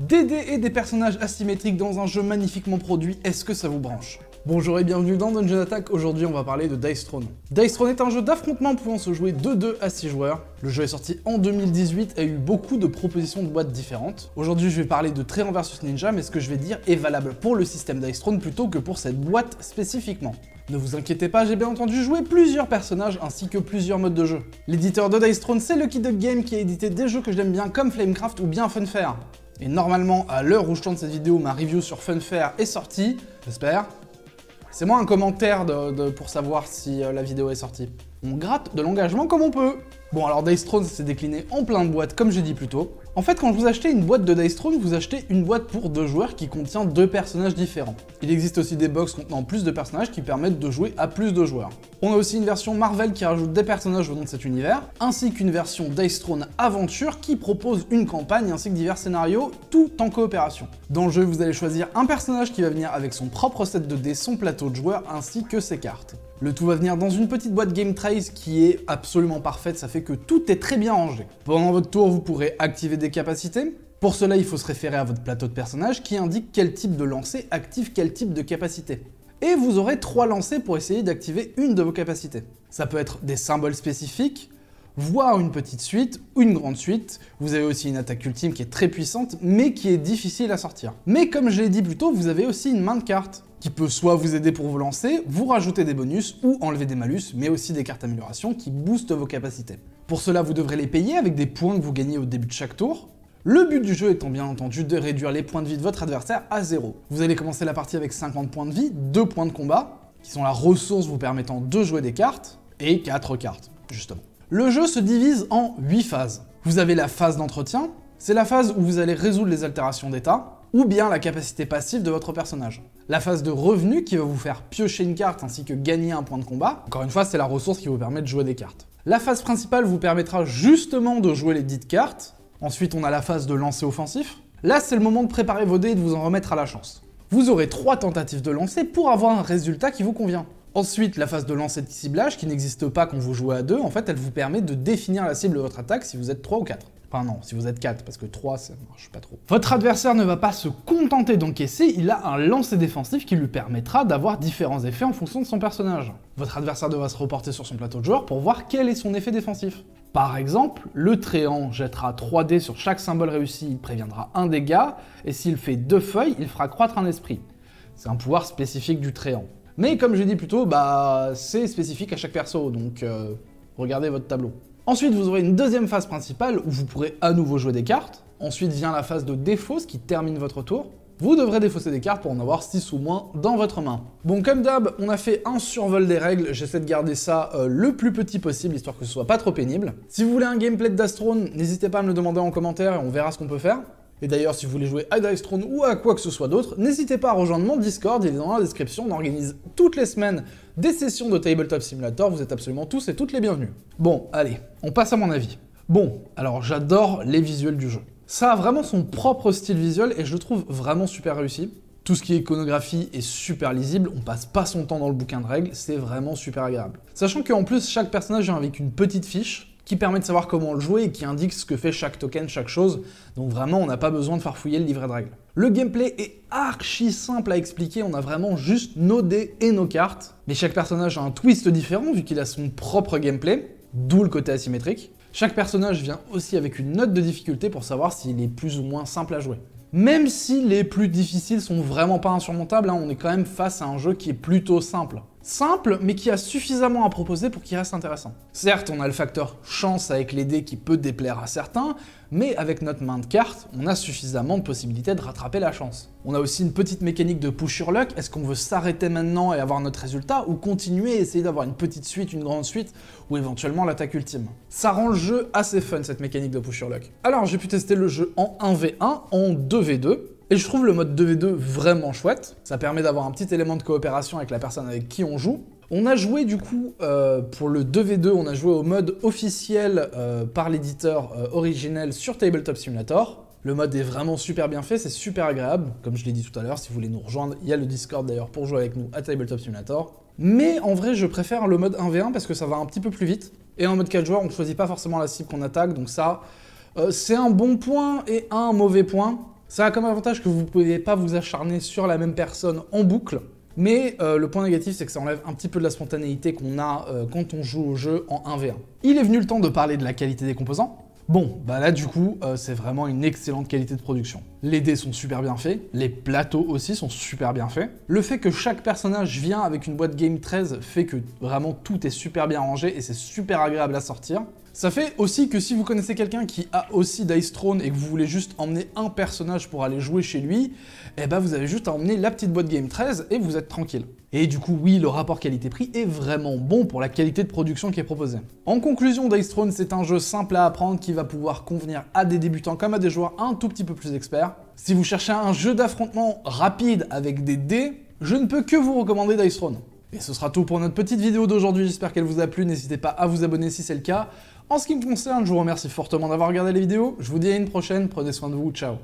des dés et des personnages asymétriques dans un jeu magnifiquement produit, est-ce que ça vous branche? Bonjour et bienvenue dans Dungeon Attack, aujourd'hui on va parler de Dice Throne. Dice Throne est un jeu d'affrontement pouvant se jouer de 2 à 6 joueurs. Le jeu est sorti en 2018 et a eu beaucoup de propositions de boîtes différentes. Aujourd'hui je vais parler de Tréant vs Ninja, mais ce que je vais dire est valable pour le système Dice Throne plutôt que pour cette boîte spécifiquement. Ne vous inquiétez pas, j'ai bien entendu jouer plusieurs personnages ainsi que plusieurs modes de jeu. L'éditeur de Dice Throne, c'est Lucky Duck Game qui a édité des jeux que j'aime bien comme Flamecraft ou bien Funfair. Et normalement, à l'heure où je tourne cette vidéo, ma review sur Funfair est sortie, j'espère. C'est moi un commentaire pour savoir si la vidéo est sortie. On gratte de l'engagement comme on peut. Bon alors Dice Throne s'est décliné en plein de boîtes comme j'ai dit plus tôt. En fait quand vous achetez une boîte de Dice Throne, vous achetez une boîte pour 2 joueurs qui contient 2 personnages différents. Il existe aussi des box contenant plus de personnages qui permettent de jouer à plus de joueurs. On a aussi une version Marvel qui rajoute des personnages venant de cet univers, ainsi qu'une version Dice Throne Aventure qui propose une campagne ainsi que divers scénarios, tout en coopération. Dans le jeu, vous allez choisir un personnage qui va venir avec son propre set de dés, son plateau de joueurs ainsi que ses cartes. Le tout va venir dans une petite boîte Game Trays qui est absolument parfaite, ça fait que tout est très bien rangé. Pendant votre tour, vous pourrez activer des capacités. Pour cela, il faut se référer à votre plateau de personnage qui indique quel type de lancer active quel type de capacité. Et vous aurez 3 lancers pour essayer d'activer une de vos capacités. Ça peut être des symboles spécifiques, voire une petite suite ou une grande suite. Vous avez aussi une attaque ultime qui est très puissante, mais qui est difficile à sortir. Mais comme je l'ai dit plus tôt, vous avez aussi une main de cartes, qui peut soit vous aider pour vous lancer, vous rajouter des bonus ou enlever des malus, mais aussi des cartes amélioration qui boostent vos capacités. Pour cela, vous devrez les payer avec des points que vous gagnez au début de chaque tour. Le but du jeu étant bien entendu de réduire les points de vie de votre adversaire à 0. Vous allez commencer la partie avec 50 points de vie, 2 points de combat, qui sont la ressource vous permettant de jouer des cartes, et 4 cartes, justement. Le jeu se divise en 8 phases. Vous avez la phase d'entretien, c'est la phase où vous allez résoudre les altérations d'état, ou bien la capacité passive de votre personnage. La phase de revenu qui va vous faire piocher une carte ainsi que gagner un point de combat. Encore une fois, c'est la ressource qui vous permet de jouer des cartes. La phase principale vous permettra justement de jouer les dites cartes. Ensuite, on a la phase de lancer offensif. Là, c'est le moment de préparer vos dés et de vous en remettre à la chance. Vous aurez 3 tentatives de lancer pour avoir un résultat qui vous convient. Ensuite, la phase de lancer de ciblage, qui n'existe pas quand vous jouez à 2, en fait, elle vous permet de définir la cible de votre attaque si vous êtes 3 ou 4. Enfin non, si vous êtes 4, parce que 3, ça marche pas trop. Votre adversaire ne va pas se contenter d'encaisser, il a un lancer défensif qui lui permettra d'avoir différents effets en fonction de son personnage. Votre adversaire devra se reporter sur son plateau de joueur pour voir quel est son effet défensif. Par exemple, le Tréant jettera 3 dés sur chaque symbole réussi, il préviendra un dégât, et s'il fait 2 feuilles, il fera croître un esprit. C'est un pouvoir spécifique du Tréant. Mais comme j'ai dit plus tôt, c'est spécifique à chaque perso, donc regardez votre tableau. Ensuite, vous aurez une deuxième phase principale où vous pourrez à nouveau jouer des cartes. Ensuite vient la phase de défausse qui termine votre tour. Vous devrez défausser des cartes pour en avoir 6 ou moins dans votre main. Bon, comme d'hab, on a fait un survol des règles. J'essaie de garder ça le plus petit possible, histoire que ce soit pas trop pénible. Si vous voulez un gameplay de Dice Throne, n'hésitez pas à me le demander en commentaire et on verra ce qu'on peut faire. Et d'ailleurs, si vous voulez jouer à Dice Throne ou à quoi que ce soit d'autre, n'hésitez pas à rejoindre mon Discord, il est dans la description, on organise toutes les semaines des sessions de Tabletop Simulator, vous êtes absolument tous et toutes les bienvenus. Bon, allez, on passe à mon avis. Bon, alors j'adore les visuels du jeu. Ça a vraiment son propre style visuel et je le trouve vraiment super réussi. Tout ce qui est iconographie est super lisible, on passe pas son temps dans le bouquin de règles, c'est vraiment super agréable. Sachant qu'en plus, chaque personnage vient avec une petite fiche, qui permet de savoir comment le jouer et qui indique ce que fait chaque token, chaque chose, donc vraiment on n'a pas besoin de farfouiller le livret de règles. Le gameplay est archi simple à expliquer, on a vraiment juste nos dés et nos cartes, mais chaque personnage a un twist différent vu qu'il a son propre gameplay, d'où le côté asymétrique. Chaque personnage vient aussi avec une note de difficulté pour savoir s'il est plus ou moins simple à jouer. Même si les plus difficiles sont vraiment pas insurmontables, on est quand même face à un jeu qui est plutôt simple. Simple, mais qui a suffisamment à proposer pour qu'il reste intéressant. Certes, on a le facteur chance avec les dés qui peut déplaire à certains, mais avec notre main de cartes, on a suffisamment de possibilités de rattraper la chance. On a aussi une petite mécanique de push your luck, est-ce qu'on veut s'arrêter maintenant et avoir notre résultat, ou continuer et essayer d'avoir une petite suite, une grande suite, ou éventuellement l'attaque ultime. Ça rend le jeu assez fun, cette mécanique de push your luck. Alors j'ai pu tester le jeu en 1v1, en 2v2, et je trouve le mode 2v2 vraiment chouette. Ça permet d'avoir un petit élément de coopération avec la personne avec qui on joue. On a joué du coup, pour le 2v2, on a joué au mode officiel par l'éditeur originel sur Tabletop Simulator. Le mode est vraiment super bien fait, c'est super agréable. Comme je l'ai dit tout à l'heure, si vous voulez nous rejoindre, il y a le Discord d'ailleurs pour jouer avec nous à Tabletop Simulator. Mais en vrai, je préfère le mode 1v1 parce que ça va un petit peu plus vite. Et en mode 4 joueurs, on ne choisit pas forcément la cible qu'on attaque, donc ça, c'est un bon point et un mauvais point. Ça a comme avantage que vous ne pouvez pas vous acharner sur la même personne en boucle, mais le point négatif, c'est que ça enlève un petit peu de la spontanéité qu'on a quand on joue au jeu en 1v1. Il est venu le temps de parler de la qualité des composants. Bon, bah là du coup, c'est vraiment une excellente qualité de production. Les dés sont super bien faits, les plateaux aussi sont super bien faits. Le fait que chaque personnage vient avec une boîte Game 13 fait que vraiment tout est super bien rangé et c'est super agréable à sortir. Ça fait aussi que si vous connaissez quelqu'un qui a aussi Dice Throne et que vous voulez juste emmener un personnage pour aller jouer chez lui, eh ben vous avez juste à emmener la petite boîte Game 13 et vous êtes tranquille. Et du coup, oui, le rapport qualité-prix est vraiment bon pour la qualité de production qui est proposée. En conclusion, Dice Throne, c'est un jeu simple à apprendre qui va pouvoir convenir à des débutants comme à des joueurs un tout petit peu plus experts. Si vous cherchez un jeu d'affrontement rapide avec des dés, je ne peux que vous recommander Dice Throne. Et ce sera tout pour notre petite vidéo d'aujourd'hui, j'espère qu'elle vous a plu, n'hésitez pas à vous abonner si c'est le cas. En ce qui me concerne, je vous remercie fortement d'avoir regardé les vidéos, je vous dis à une prochaine, prenez soin de vous, ciao.